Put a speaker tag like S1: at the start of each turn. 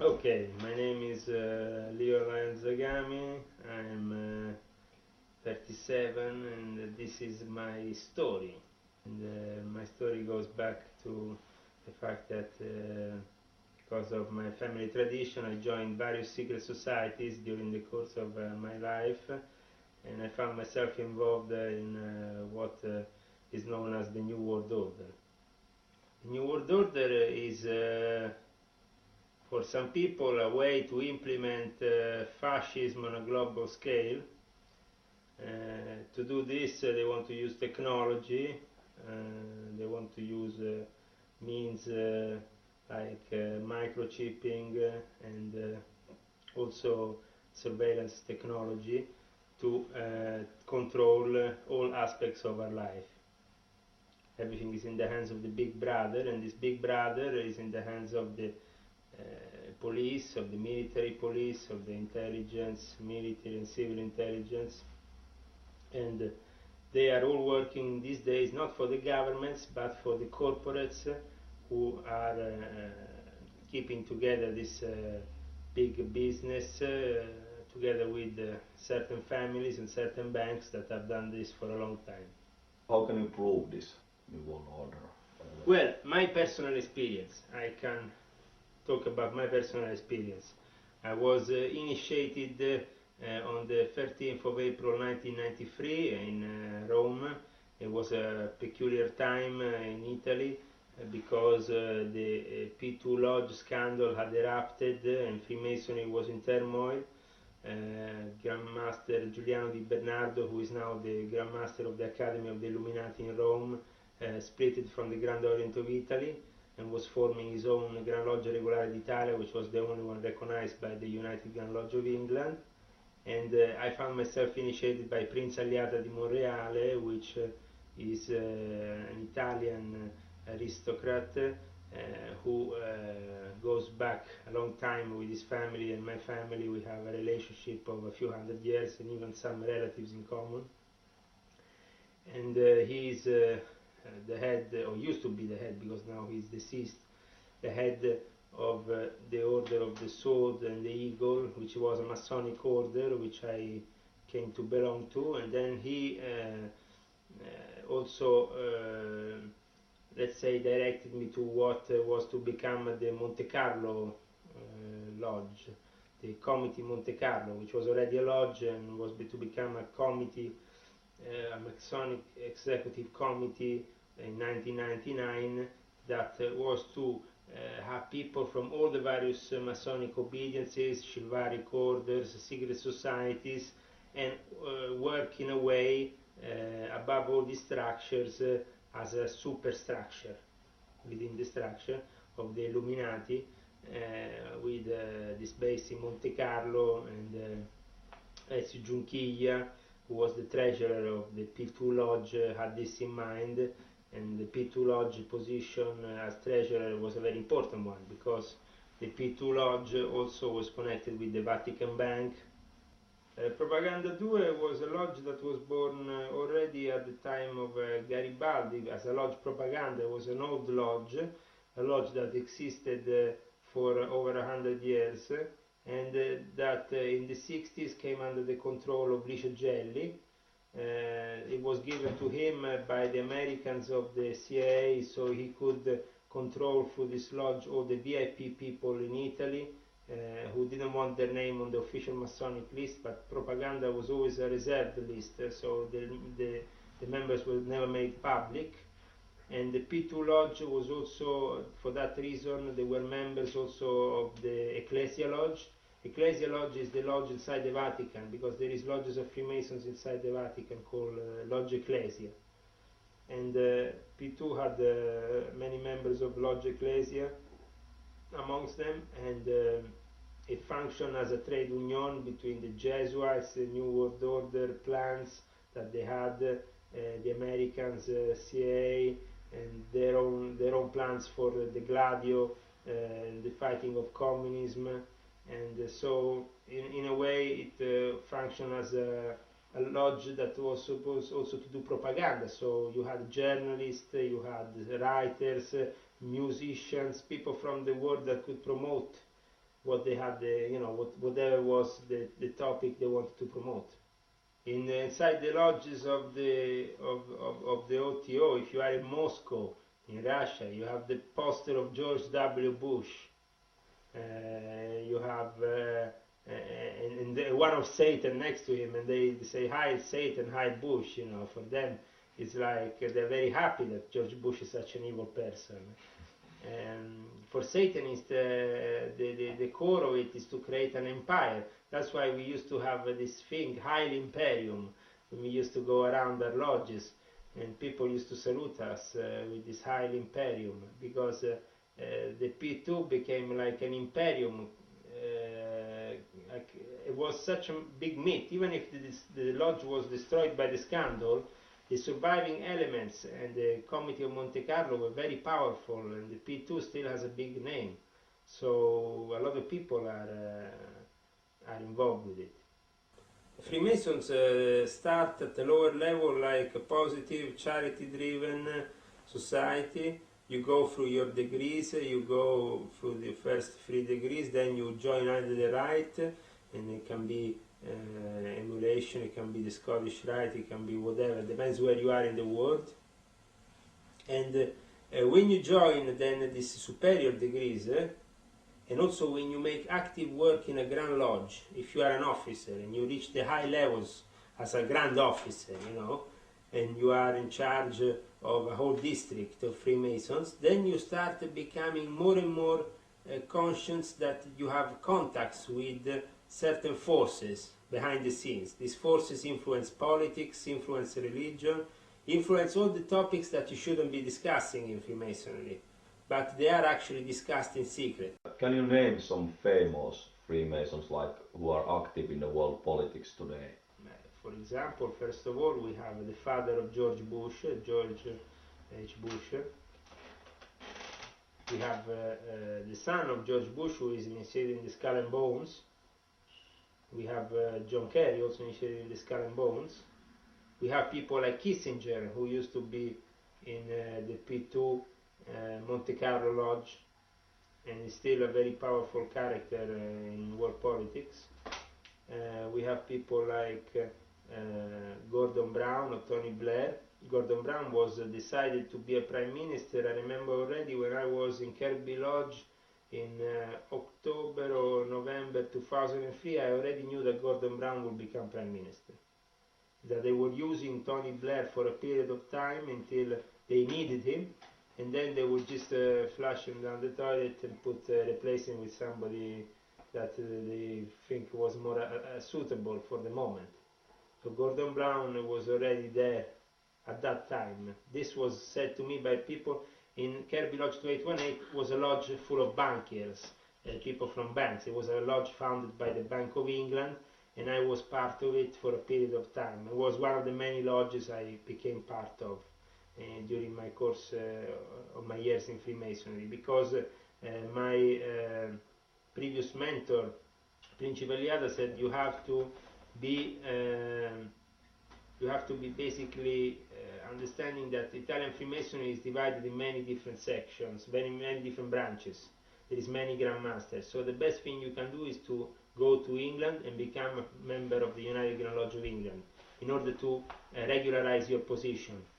S1: Okay, my name is Leo Загами. I'm 37 and this is my story. And my story goes back to the fact that because of my family tradition I joined various secret societies during the course of my life, and I found myself involved in what is known as the New World Order. The New World Order is for some people a way to implement fascism on a global scale. To do this they want to use technology, they want to use means like microchipping and also surveillance technology to control all aspects of our life. Everything is in the hands of the big brother, and this big brother is in the hands of the police, of the military police, of the intelligence, military and civil intelligence, and they are all working these days not for the governments but for the corporates who are keeping together this big business together with certain families and certain banks that have done this for a long time.
S2: How can you prove this New World Order?
S1: Well, my personal experience, I can talk about my personal experience. I was initiated on the 13th of April 1993 in Rome. It was a peculiar time in Italy because the P2 Lodge scandal had erupted and Freemasonry was in turmoil. Grandmaster Giuliano Di Bernardo, who is now the Grandmaster of the Academy of the Illuminati in Rome, split it from the Grand Orient of Italy and was forming his own Gran Loggia Regolare d'Italia, which was the only one recognized by the United Grand Lodge of England. And I found myself initiated by Prince Alliata di Monreale, which is an Italian aristocrat who goes back a long time with his family and my family. We have a relationship of a few hundred years and even some relatives in common. And he is the head, or used to be the head because now he's deceased, the head of the Order of the Sword and the Eagle, which was a Masonic order which I came to belong to. And then he also let's say directed me to what was to become the Monte Carlo Lodge, the Committee Monte Carlo, which was already a lodge and was to become a committee, a Masonic Executive Committee in 1999 that was to have people from all the various Masonic obediences, chivalric orders, secret societies, and work in a way above all these structures as a superstructure within the structure of the Illuminati, with this base in Monte Carlo, and Ezio Giunchiglia, who was the treasurer of the P2 Lodge, had this in mind. And the P2 Lodge position as treasurer was a very important one because the P2 Lodge also was connected with the Vatican Bank. Propaganda 2 was a lodge that was born already at the time of Garibaldi as a lodge propaganda. It was an old lodge, a lodge that existed for over 100 years, and that in the 60s came under the control of Licio Gelli. It was given to him by the Americans of the CIA, so he could control through this lodge all the VIP people in Italy who didn't want their name on the official Masonic list, but propaganda was always a reserved list, so the members were never made public. And the P2 Lodge was also, for that reason, they were members also of the Ecclesia Lodge. Ecclesia Lodge is the lodge inside the Vatican, because there is lodges of Freemasons inside the Vatican called Lodge Ecclesia. And P2 had many members of Lodge Ecclesia amongst them, and it functioned as a trade union between the Jesuits, the New World Order plans that they had, the Americans, CIA, and their own plans for the Gladio, the fighting of communism. And so in a way it functioned as a lodge that was supposed also to do propaganda. So you had journalists, you had writers, musicians, people from the world that could promote what they had, whatever was the topic they wanted to promote. Inside the lodges of the OTO, if you are in Moscow, in Russia, you have the poster of George W. Bush. You have and one of Satan next to him, and they say, "Hi Satan, hi Bush." For them, it's like they're very happy that George Bush is such an evil person. For Satanists, the core of it is to create an empire. That's why we used to have this thing, Heil Imperium, when we used to go around our lodges, and people used to salute us with this Heil Imperium, because the P2 became like an imperium. It was such a big myth. Even if the lodge was destroyed by the scandal, the surviving elements and the Committee of Monte Carlo were very powerful, and the P2 still has a big name. So a lot of people are involved with it. Freemasons start at the lower level, like a positive, charity-driven society. You go through your degrees, you go through the first 3 degrees, then you join under the Rite, and it can be emulation, it can be the Scottish Rite, it can be whatever, depends where you are in the world. And when you join then these superior degrees, and also when you make active work in a Grand Lodge, if you are an officer and you reach the high levels as a Grand Officer, and you are in charge of a whole district of Freemasons, then you start becoming more and more conscious that you have contacts with certain forces behind the scenes. These forces influence politics, influence religion, influence all the topics that you shouldn't be discussing in Freemasonry, but they are actually discussed in secret.
S2: Can you name some famous Freemasons who are active in the world politics today?
S1: For example, first of all, we have the father of George Bush, George H. Bush. We have the son of George Bush, who is initiated in the Skull and Bones. We have John Kerry, also initiated in the Skull and Bones. We have people like Kissinger, who used to be in the P2 Monte Carlo Lodge, and is still a very powerful character in world politics. We have people like Gordon Brown or Tony Blair. Gordon Brown was decided to be a prime minister. I remember already when I was in Kirby Lodge in October or November 2003, I already knew that Gordon Brown would become prime minister. That they were using Tony Blair for a period of time until they needed him, and then they would just flush him down the toilet and replace him with somebody that they think was more suitable for the moment. So Gordon Brown was already there at that time. This was said to me by people in Kirby Lodge 2818. Was a lodge full of bankers, people from banks. It was a lodge founded by the Bank of England, and I was part of it for a period of time. It was one of the many lodges I became part of during my course of my years in Freemasonry, because my previous mentor, Principe Liada, said you have to be basically understanding that Italian Freemasonry is divided in many different sections, many different branches. There is many Grand Masters. So the best thing you can do is to go to England and become a member of the United Grand Lodge of England in order to regularize your position.